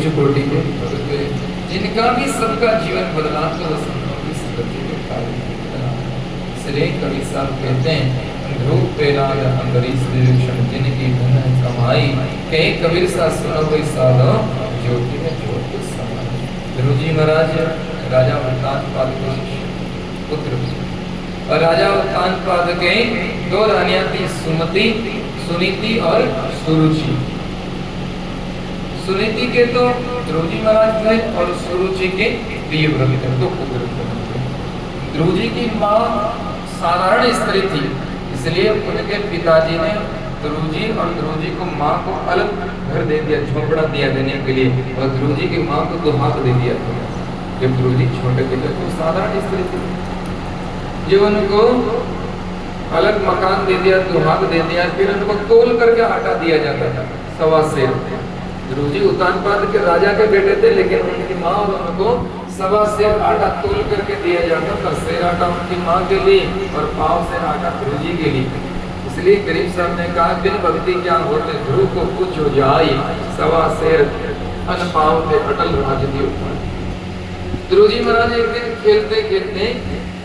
उच्च कोटि के भगत हुए, जिनका भी सबका जीवन बदला तो संतों की सदगति के कार्य बदला। इसलिए कवि साहब कहते हैं ध्रुव प्रहलाद अम्बरीश विभीषण जिनकी धन कमाई, कहे कबीर सा सुनो कोई साधो ज्योति में ज्योति समाई। ध्रुव जी महाराज राजा उत्तानपाद के पुत्र, और राजा उत्तानपाद के दो रानियां थी, सुमति सुनीति और सुरुचि। सुनीति के तो ध्रुव जी महाराज थे और सुरुचि के प्रियव्रत थे, दो पुत्र थे। ध्रुव जी की माँ साधारण स्त्री थी, इसलिए उनके पिताजी ने ध्रुव जी और ध्रुव जी को माँ को अलग घर दे दिया, झोपड़ा दिया देने के लिए, और ध्रुव जी की माँ को दुहाक दे दिया था। जब ध्रुव जी छोटे थे तो साधारण स्त्री थी, जो उनको अलग मकान दे दिया, दुहाक दे दिया, फिर उनको तोल करके आटा दिया जाता था, सवा सेर। ध्रुव जी उत्तानपाद के राजा के बेटे थे, लेकिन उनकी माँ और उनको सवा सेर आटा तोल करके दिया जाता था। सेर आटा उनकी माँ के लिए और पाव सेर आटा ध्रुव जी के लिए। इसलिए गरीब साहब ने कहा बिन भक्ति क्या होते ध्रुव को कुछ हो जाए, सवा सेर अन पाव के अटल राज दियो। ध्रुव जी महाराज एक दिन खेलते खेलते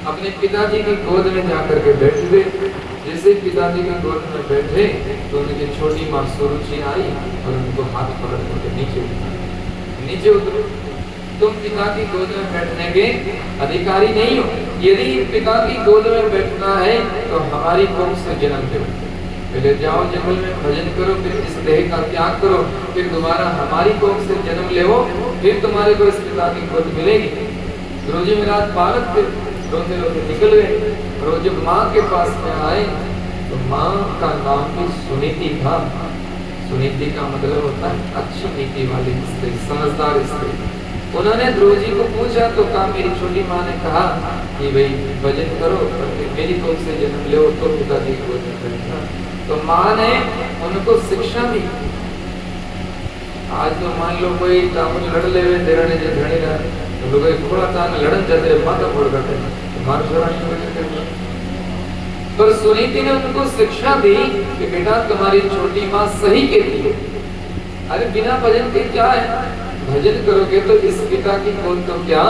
अपने पिताजी की गोद में जाकर के बैठ गए। जैसे पिताजी की गोद में बैठे तो उनकी छोटी माँ सुरुचि आई और उनको हाथ पकड़ करके नीचे उतरो। तुम पिता की गोद में बैठने के अधिकारी नहीं हो, यदि पिता की गोद में बैठना है तो हमारी कोख से जन्म दो, पहले जाओ जंगल में भजन करो, फिर इस देह का त्याग करो, फिर दोबारा हमारी कोख से जन्म ले, फिर तुम्हारे को इस पिता की गोद मिलेगी। ध्रुव जी महाराज बालक थे, रोते रोते निकल गए, और जब माँ के पास में आए तो माँ का नाम भी सुनीति था। सुनीति का मतलब होता है अच्छी नीति वाली स्त्री, समझदार स्त्री। उन्होंने ध्रुव जी को पूछा तो कहा, मेरी छोटी माँ ने कहा कि भाई भजन करो, मेरी कोख से जन्म ले तो पिताजी को भजन करना। तो माँ ने उनको शिक्षा दी। आज तो मान लो कोई तामुल लड़ ले वे देराने जे धणी ना तो लोग थोड़ा तान लड़न जाते माथा फोड़ करते मार छोड़ा नहीं। पर सुनीति ने उनको शिक्षा दी कि बेटा तुम्हारी छोटी माँ सही कहती है, अरे बिना भजन के क्या है, भजन करोगे तो इस पिता की गोद तो क्या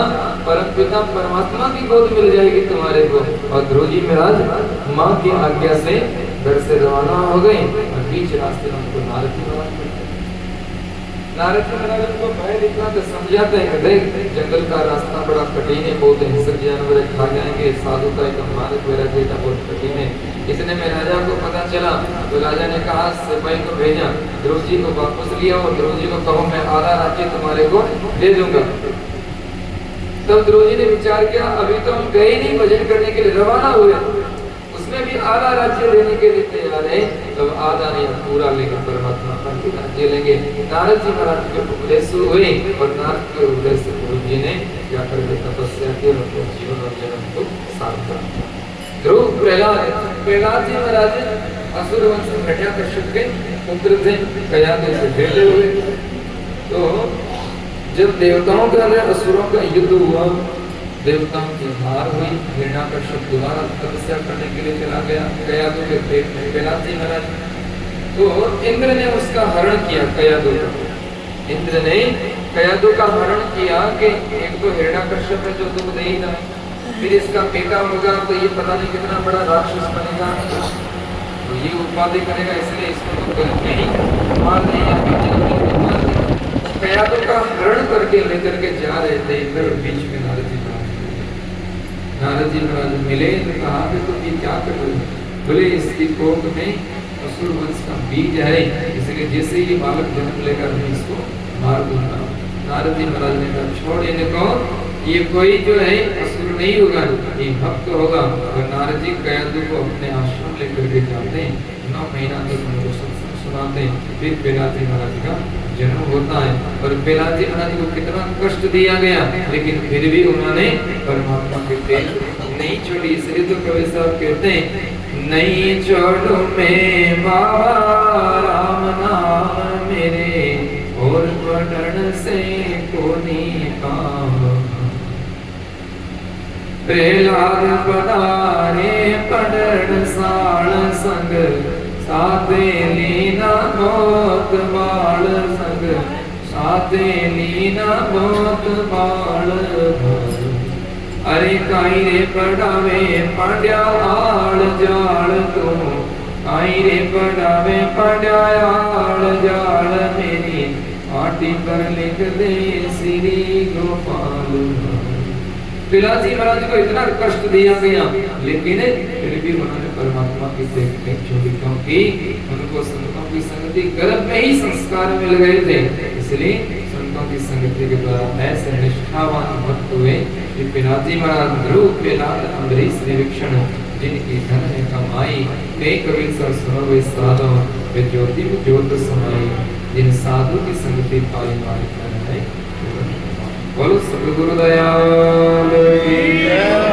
परम पिता परमात्मा की गोद मिल जाएगी तुम्हारे को। और ध्रुव जी महाराज माँ की आज्ञा से घर से रवाना हो गए और बीच रास्ते में उनको नारद जी महाराज को भय दिखा तो समझाते हैं, देख जंगल का रास्ता बड़ा कठिन है, बहुत हिंसक जानवर खा जाएंगे, साधु का एक मानक मेरा बेटा बहुत कठिन है। इतने में राजा को पता चला तो राजा ने कहा सिपाही को भेजा, ध्रुव जी को वापस लिया और ध्रुव जी को कहो मैं आधा राज्य तुम्हारे को दे दूंगा। तब ध्रुव जी ने विचार किया अभी तो हम गए नहीं भजन करने के लिए, रवाना हुए, उसमें भी आधा राज्य देने के लिए तैयार है, तब आधा नहीं पूरा लेकर परमात्मा का राज्य लेंगे। नारद जी महाराज के उपदेश हुए और नारद के उपदेश से ध्रुव जी ने जाकर के तपस्या की और अपने जीवन और जन्म को सार्थक। ध्रुव प्रहलाद जी महाराज असुर वंश में हिरण्याकश्यप के पुत्र थे, कयादु से भेजे हुए। तो जब देवताओं का असुरों का युद्ध हुआ, देवताओं की हार हुई, हिरण्याकश्यप दोबारा तपस्या करने के लिए चला गया कयादु के पेट में प्रहलाद जी महाराज। तो इंद्र ने उसका हरण किया, कयादु इंद्र ने कयादु का हरण किया कि एक तो हिरण्याकश्यप है जो दुख दे ही ना, फिर इसका बेटा होगा तो ये पता नहीं कितना बड़ा राक्षस बनेगा, तो ये उपाधि करेगा, इसलिए इसको तो करके ही मार दें। कयादु का हरण करके लेकर के जा रहे थे, इधर बीच में नारद जी महाराज मिले तो कहा कि तुम ये क्या कर रहे हो? बोले इसकी कोख में असुर वंश का बीज है, इसलिए जैसे ही बालक जन्म लेकर मैं इसको मार दूंगा। नारद जी महाराज ने कहा छोड़ इनको, ये कोई जो है असुर नहीं होगा, ये भक्त होगा। और नारद जी कयादु को अपने आश्रम लेकर के जाते हैं, 9 महीना तक उनको सत्संग सुनाते हैं, फिर प्रहलाद जी महाराज का जन्म होता है। और प्रहलाद जी महाराज को कितना कष्ट दिया गया, लेकिन फिर भी उन्होंने परमात्मा की तेज नहीं छोड़ी। इसलिए तो कवि साहब कहते हैं नहीं छोड़ो मैं बाबा राम नाम मेरे, और पढ़न से कोनी काम। प्रहलाद पधारे पढ़न साल संग, साधे लीना मोत बाल संग, साथे लीना बहुत बाल भाई। अरे काई रे पढ़ावे पांड्या आल जाल तू, काई रे पढ़ावे पांड्या आल जाल मेरी माटी पर लिख दे श्री गोपाल भाई। पिलाजी महाराज को इतना कष्ट दिया गया, लेकिन फिर भी उन्होंने परमात्मा की सेवा नहीं छोड़ी, क्योंकि उनको संतों की संगति गर्भ में ही संस्कार मिल गए थे। इसलिए संतों की संगति के द्वारा ऐसे निष्ठावान भक्त हुए कि पिलाजी महाराज ध्रुव के नाथ अम्बरीश विभीषण जिनकी धन है कमाई, ते कवि सर सुनो वे साधो वे ज्योति में ज्योत समाई, जिन साधु की संगति पाई मारी है। बोलो सतगुरु दयाल की जय।